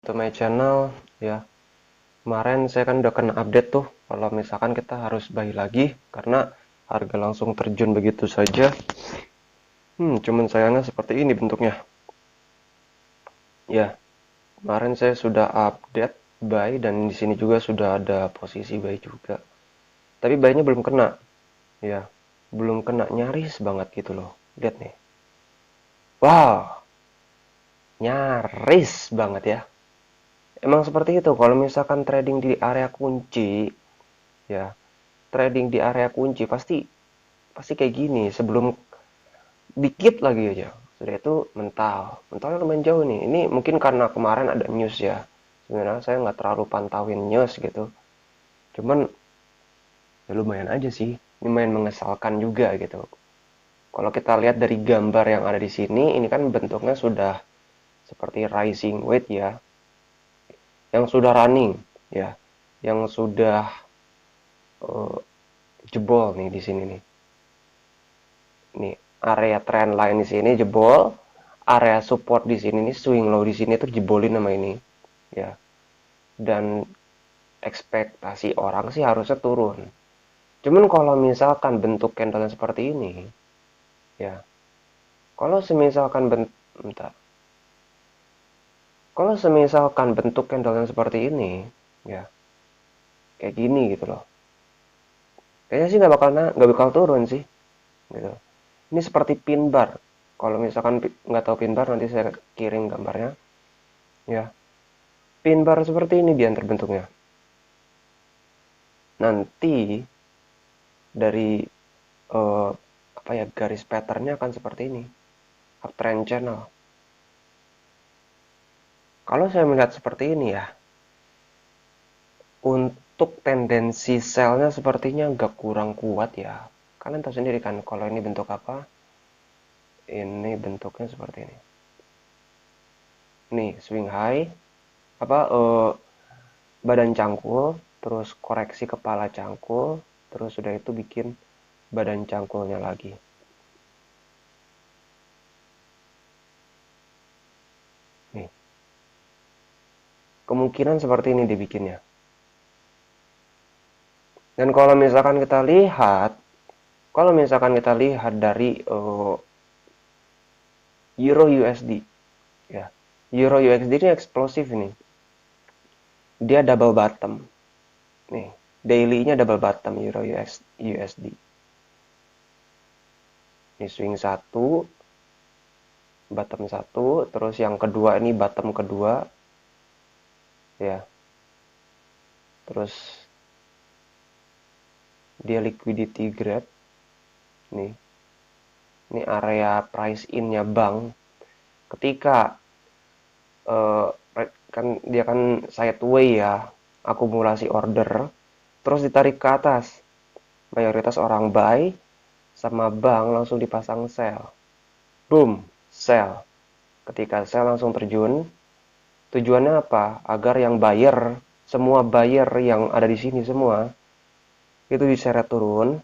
to my channel ya. Kemarin saya kan udah kena update tuh kalau misalkan kita harus buy lagi karena harga langsung terjun begitu saja. Cuman sayangnya seperti ini bentuknya. Ya, kemarin saya sudah update buy dan di sini juga sudah ada posisi buy juga. Tapi buy-nya belum kena. Ya, belum kena, nyaris banget gitu loh. Lihat nih. Wow, nyaris banget ya. Emang seperti itu kalau misalkan trading di area kunci, ya. Trading di area kunci pasti pasti kayak gini sebelum dikit lagi aja. Sudah itu mental. Mentalnya lumayan jauh nih. Ini mungkin karena kemarin ada news ya. Sebenarnya saya nggak terlalu pantauin news gitu. Cuman ya lumayan aja sih. Lumayan mengesalkan juga gitu. Kalau kita lihat dari gambar yang ada di sini, ini kan bentuknya sudah seperti rising weight ya. Yang sudah running ya. Yang sudah eh, jebol nih di sini nih. Nih, area trend line di sini jebol, area support di sini nih swing low di sini tuh jebolin sama ini. Ya. Dan ekspektasi orang sih harusnya turun. Cuman kalau misalkan bentuk candle seperti ini, ya. Kalau semisalkan bentar. Kalau semisalkan bentuk candle yang seperti ini, ya, kayak gini gitu loh. Kayaknya sih nggak bakal turun sih, gitu. Ini seperti pin bar. Kalau misalkan nggak tahu pin bar, nanti saya kirim gambarnya. Ya, pin bar seperti ini dia terbentuknya. Nanti dari eh, apa ya garis patternnya akan seperti ini, uptrend channel. Kalau saya melihat seperti ini ya, untuk tendensi selnya sepertinya agak kurang kuat ya. Kalian tahu sendiri kan kalau ini bentuk apa? Ini bentuknya seperti ini. Nih swing high, apa badan cangkul, terus koreksi kepala cangkul, terus sudah itu bikin badan cangkulnya lagi. Nih, kemungkinan seperti ini dibikinnya. Dan kalau misalkan kita lihat dari Euro USD, ya, Euro USD ini eksplosif ini. Dia double bottom. Nih, daily-nya double bottom Euro USD. Ini swing satu, bottom satu, terus yang kedua ini bottom kedua, ya. Terus dia liquidity grab, nih. Ini area price in-nya bank. Ketika eh, kan dia kan sideway ya, akumulasi order, terus ditarik ke atas. Mayoritas orang buy, sama bank langsung dipasang sell. Boom, sell. Ketika sell langsung terjun, tujuannya apa? Agar yang buyer, semua buyer yang ada di sini semua, itu diseret turun,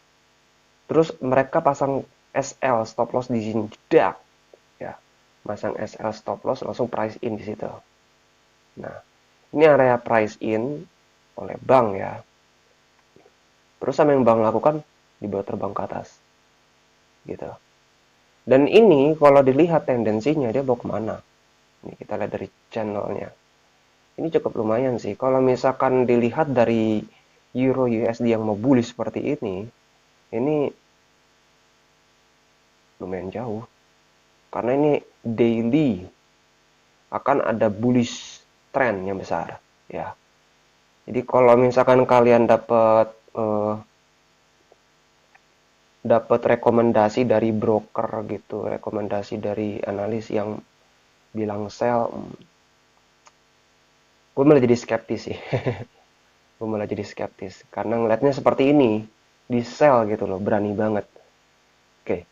terus mereka pasang SL, stop loss di sini. Dak. Ya, pasang SL stop loss langsung price in di situ. Nah, ini area price in oleh bank ya. Terus sama yang bank lakukan dibawa terbang ke atas. Gitu. Dan ini kalau dilihat tendensinya dia bawa kemana. Ini kita lihat dari channelnya. Ini cukup lumayan sih. Kalau misalkan dilihat dari Euro USD yang mau bullish seperti ini lumayan jauh. Karena ini daily akan ada bullish trend yang besar, ya. Jadi kalau misalkan kalian dapat rekomendasi dari broker gitu, rekomendasi dari analis yang bilang sell, gue malah jadi skeptis sih. Gue malah jadi skeptis karena ngeliatnya seperti ini, di sell gitu loh, berani banget. Oke.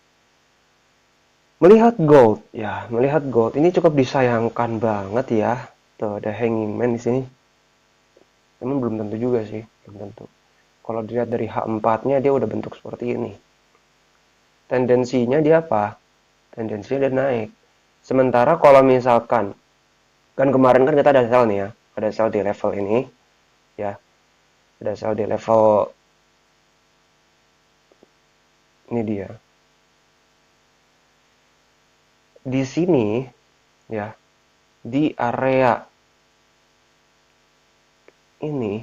Melihat gold ini cukup disayangkan banget ya. Tuh ada hanging man di sini. Emang belum tentu juga sih, belum tentu. Kalau dilihat dari H4-nya dia udah bentuk seperti ini. Tendensinya dia apa? Tendensinya dia naik. Sementara kalau misalkan Kan kemarin kan kita ada sell nih ya, ada sell di level ini ya, ada sell di level ini dia. Di sini ya, di area ini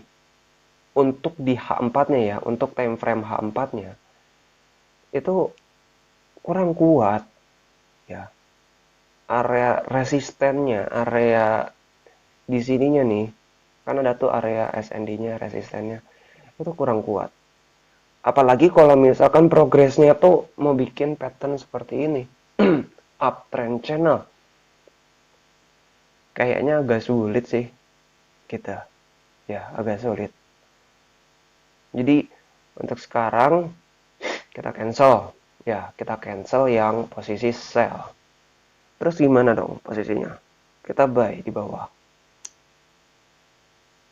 untuk di H4-nya ya, untuk time frame H4-nya itu kurang kuat ya. Area resistennya, area di sininya nih, kan ada tuh area SND-nya, resistennya itu kurang kuat. Apalagi kalau misalkan progresnya tuh mau bikin pattern seperti ini, uptrend channel, kayaknya agak sulit sih kita, ya agak sulit. Jadi untuk sekarang kita cancel, ya kita cancel yang posisi sell. Terus gimana dong posisinya? Kita buy di bawah.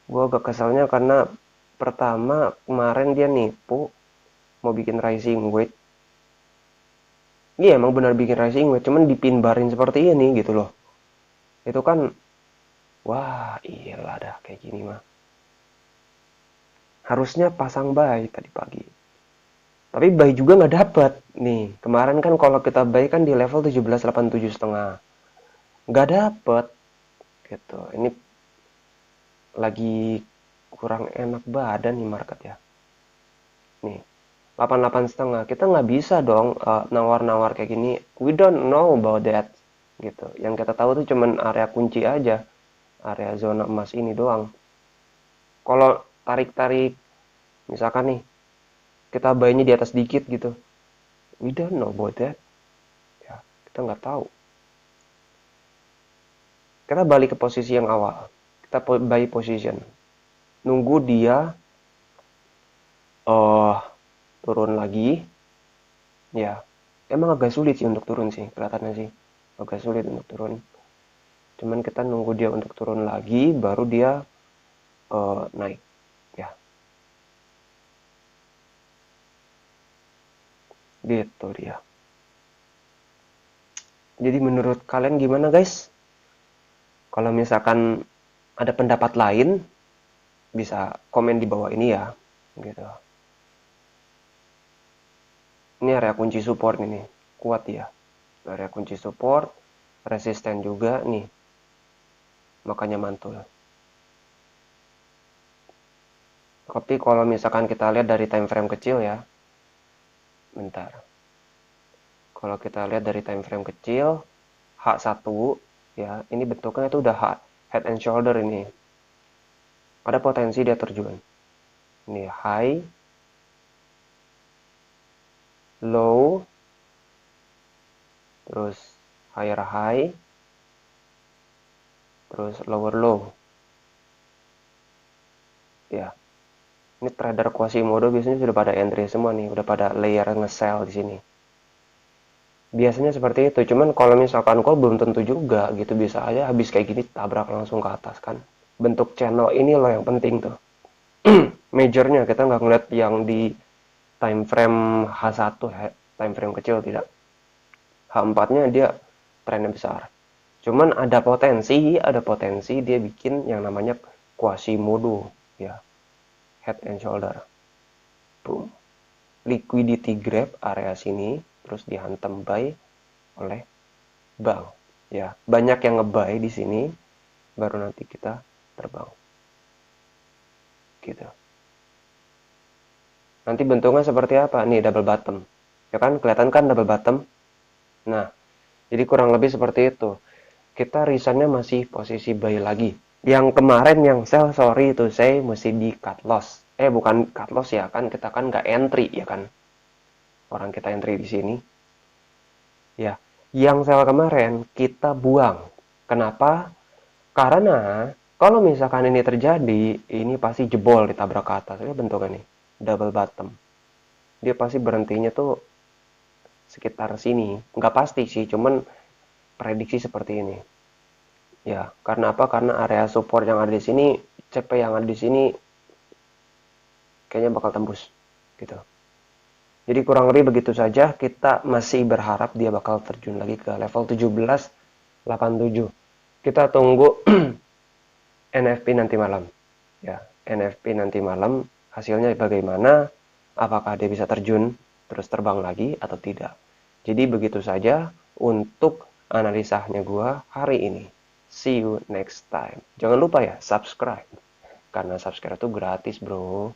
Gue agak keselnya karena pertama kemarin dia nipu mau bikin rising wedge. Iya emang benar bikin rising wedge, cuman dipinbarin seperti ini gitu loh. Itu kan, wah iyalah dah kayak gini mah. Harusnya pasang buy tadi pagi. Tapi buy juga nggak dapat. Nih, kemarin kan kalau kita buy kan di level 1787,5. Nggak dapet gitu. Ini lagi kurang enak badan nih market ya. Nih, 88,5. Kita nggak bisa dong nawar-nawar kayak gini. We don't know about that gitu. Yang kita tahu tuh cuman area kunci aja. Area zona emas ini doang. Kalau tarik-tarik misalkan nih kita buy-nya di atas dikit gitu. We don't know about that. Ya, kita nggak tahu. Kita balik ke posisi yang awal. Kita buy position. Nunggu dia turun lagi. Ya, emang agak sulit sih untuk turun sih, kelihatannya sih. Agak sulit untuk turun. Cuman kita nunggu dia untuk turun lagi, baru dia naik. Ya, gitu dia. Jadi menurut kalian gimana guys? Kalau misalkan ada pendapat lain, bisa komen di bawah ini ya. Gitu. Ini area kunci support ini, kuat ya. Area kunci support, resisten juga nih. Makanya mantul. Tapi kalau misalkan kita lihat dari time frame kecil ya. Bentar. Kalau kita lihat dari time frame kecil, H1 ya, ini bentuknya itu udah head and shoulder ini. Ada potensi dia terjun. Ini high, low, terus higher high, terus lower low. Ya. Ini trader Quasimodo biasanya sudah pada entry semua nih, udah pada layer nge-sell di sini. Biasanya seperti itu, cuman kalau misalkan call belum tentu juga gitu, bisa aja habis kayak gini tabrak langsung ke atas kan. Bentuk channel ini loh yang penting tuh. Majornya kita nggak ngeliat yang di time frame H1, time frame kecil tidak. H4-nya dia trennya besar. Cuman ada potensi dia bikin yang namanya Quasimodo ya. Head and shoulder. Boom. Liquidity grab area sini terus dihantam buy oleh bank ya. Banyak yang nge-buy di sini baru nanti kita terbang. Gitu. Nanti bentuknya seperti apa? Nih double bottom. Ya kan kelihatan kan double bottom? Nah, jadi kurang lebih seperti itu. Kita reasonnya masih posisi buy lagi. Yang kemarin yang sell, sorry itu saya mesti di cut loss. Bukan cut loss ya kan, kita kan nggak entry ya kan. Orang kita entry di sini. Ya, yang sell kemarin kita buang. Kenapa? Karena kalau misalkan ini terjadi, ini pasti jebol ditabrak ke atas. Ini bentuknya nih, double bottom. Dia pasti berhentinya tuh sekitar sini. Nggak pasti sih, cuman prediksi seperti ini. Ya, karena apa? Karena area support yang ada di sini, CP yang ada di sini kayaknya bakal tembus gitu. Jadi kurang lebih begitu saja, kita masih berharap dia bakal terjun lagi ke level 1787. Kita tunggu NFP nanti malam. Ya, NFP nanti malam hasilnya bagaimana? Apakah dia bisa terjun terus terbang lagi atau tidak? Jadi begitu saja untuk analisanya gua hari ini. See you next time. Jangan lupa ya subscribe. Karena subscribe itu gratis, bro.